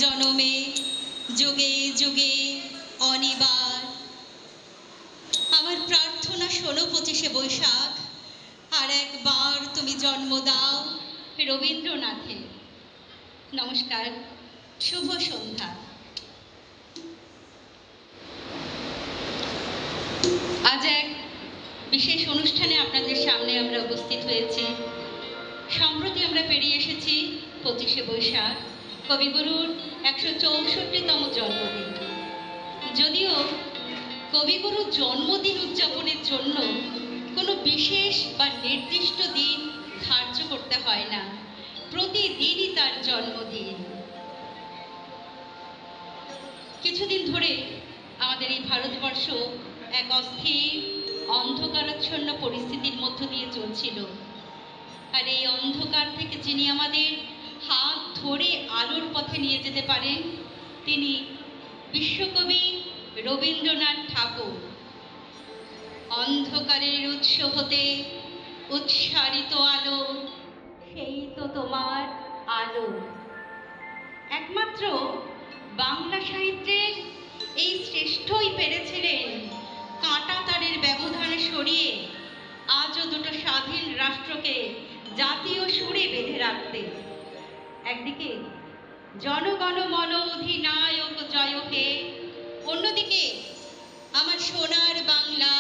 জনমে যুগে যুগে অনিবার। আমার প্রার্থনা শোনো 25শে বৈশাখ, আর একবার তুমি জন্ম দাও রবীন্দ্রনাথের। নমস্কার, শুভ সন্ধ্যা। আজ এক বিশেষ অনুষ্ঠানে আপনাদের সামনে আমরা উপস্থিত হয়েছি। সম্প্রতি আমরা পেরিয়ে এসেছি 25শে বৈশাখ, কবিগুরুর 164তম জন্মদিন। যদিও কবিগুরুর জন্মদিন উদযাপনের জন্য কোনো বিশেষ বা নির্দিষ্ট দিন ধার্য করতে হয় না, প্রতিদিনই তার জন্মদিন। কিছুদিন ধরে আমাদের এই ভারতবর্ষ এক অস্থির অন্ধকারাচ্ছন্ন পরিস্থিতির মধ্য দিয়ে চলছিল, আর এই অন্ধকার থেকে যিনি আমাদের হাত ধরে আলোর পথে নিয়ে যেতে পারেন তিনি বিশ্বকবি রবীন্দ্রনাথ ঠাকুর। অন্ধকারের উৎস হতে উৎসারিত আলো, সেই তো তোমার আলো। একমাত্র বাংলা সাহিত্যের এই শ্রেষ্ঠই পেরেছিলেন কাঁটা তারের ব্যবধান সরিয়ে আজও দুটো স্বাধীন রাষ্ট্রকে জাতীয় সুরে বেঁধে রাখতে। একদিকে জনগণ মন অধিনায়ক জয় হে, অন্যদিকে আমার সোনার বাংলা,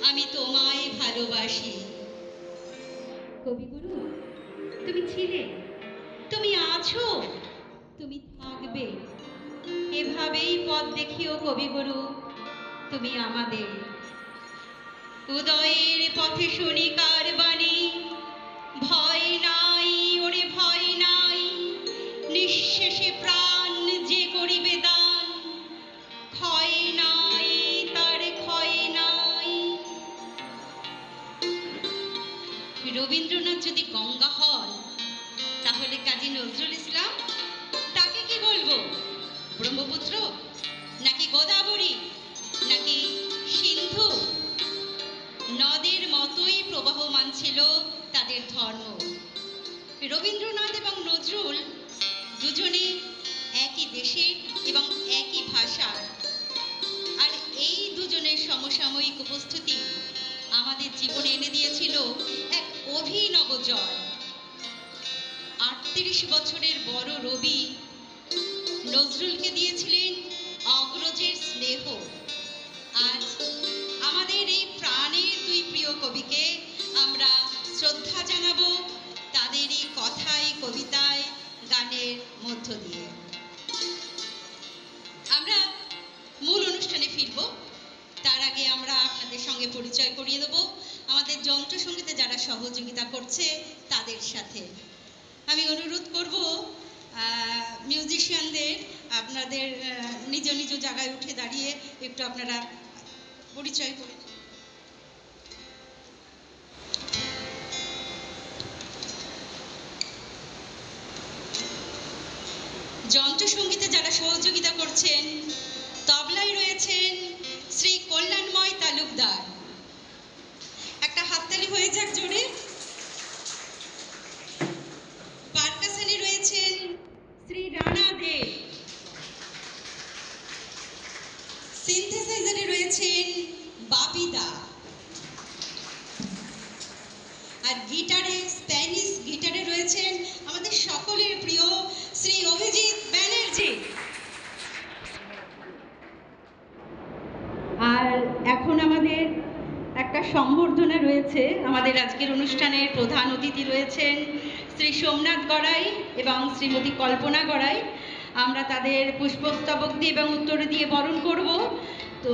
আমি তোমায় ভালোবাসি। কবিগুরু, তুমি ছিলে, তুমি আছো, তুমি থাকবে। এভাবেই পথ দেখিও কবিগুরু, তুমি আমাদের। উদয়ের পথে শুনি কার বাণী, ভয় নাই ওরে ভয় নাই, নিঃশেষে প্রাণ যে করিবে দান, ক্ষয় নাই তার ক্ষয় নাই। রবীন্দ্রনাথ যদি গঙ্গা হন, তাহলে কাজী নজরুল ইসলাম তাকে কি বলবো? ব্রহ্মপুত্র নাকি গোদাবরী নাকি সিন্ধু? নদের মতোই প্রবাহমান ছিল তাদের ধর্ম। রবীন্দ্রনাথ এবং নজরুল দুজনে একই দেশের এবং একই ভাষার, আর এই দুজনের সমসাময়িক উপস্থিতি আমাদের জীবনে এনে দিয়েছিল এক অভিনব জয়। 38 বছরের বড় রবি নজরুলকে দিয়েছিলেন অগ্রজের স্নেহ। আজ আমাদের এই প্রাণের দুই প্রিয় কবিকে আমরা শ্রদ্ধা জানাবো তাদেরই কথায়, কবিতায়, গানের মধ্য দিয়ে। আমরা মূল অনুষ্ঠানে ফিরব, তার আগে আমরা আপনাদের সঙ্গে পরিচয় করিয়ে দেব আমাদের যন্ত্রসঙ্গীতে যারা সহযোগিতা করছে তাদের সাথে। আমি অনুরোধ করব মিউজিশিয়ানদের আপনাদের নিজ নিজ জায়গায় উঠে দাঁড়িয়ে একটু আপনারা পরিচয় করে। যন্ত্রসঙ্গীতে যারা সহযোগিতা করছেন, তবলায় রয়েছেন শ্রী কল্যাণময় তালুকদার। একটা হাততালি হয়ে যাক জোরে। পারকাশনে রয়েছেন শ্রী রানা দে। সিনথেসাইজারে রয়েছেন বাপিদা। আর গিটারে, স্প্যানিশ গিটারে রয়েছেন আমাদের সকলের প্রিয় শ্রী অভিজিৎ ব্যানার্জি। আর এখন আমাদের একটা সম্বর্ধনা রয়েছে। আমাদের আজকের অনুষ্ঠানের প্রধান অতিথি রয়েছেন শ্রী সোমনাথ গড়াই এবং শ্রীমতী কল্পনা গড়াই। আমরা তাদের পুষ্পস্তবক দিয়ে এবং উত্তর দিয়ে বরণ করব। তো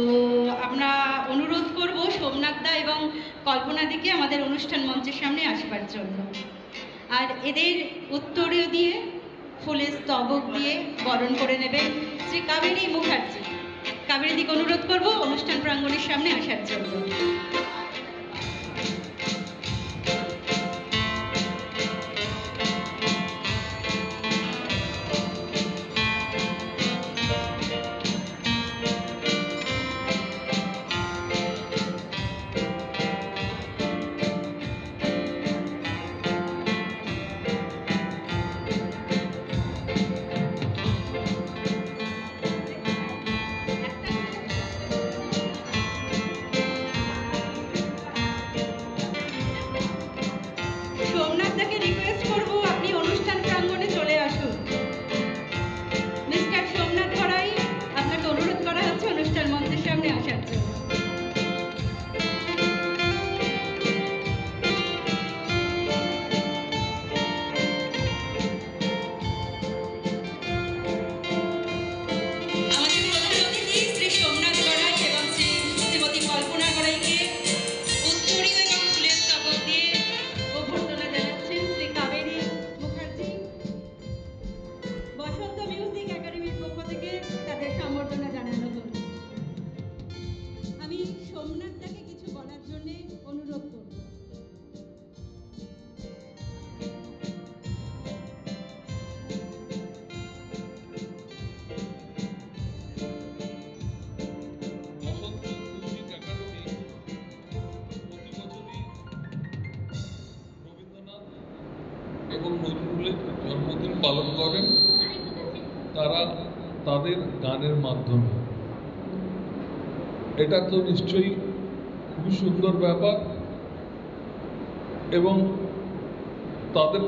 আমরা অনুরোধ করব সোমনাথ দা এবং কল্পনা দিকে আমাদের অনুষ্ঠান মঞ্চের সামনে আসবার জন্য। আর এদের উত্তরীয় দিয়ে ফুলের স্তবক দিয়ে বরণ করে নেবেন শ্রী কাবেরী মুখার্জি। কাবেরী দিকে অনুরোধ করব অনুষ্ঠান প্রাঙ্গণের সামনে আসার জন্য। এবং নজরুলের জন্মদিন পালন করেন তারা তাদের গানের মাধ্যমে। এটা তো নিশ্চয়ই খুবই সুন্দর ব্যাপার এবং তাদের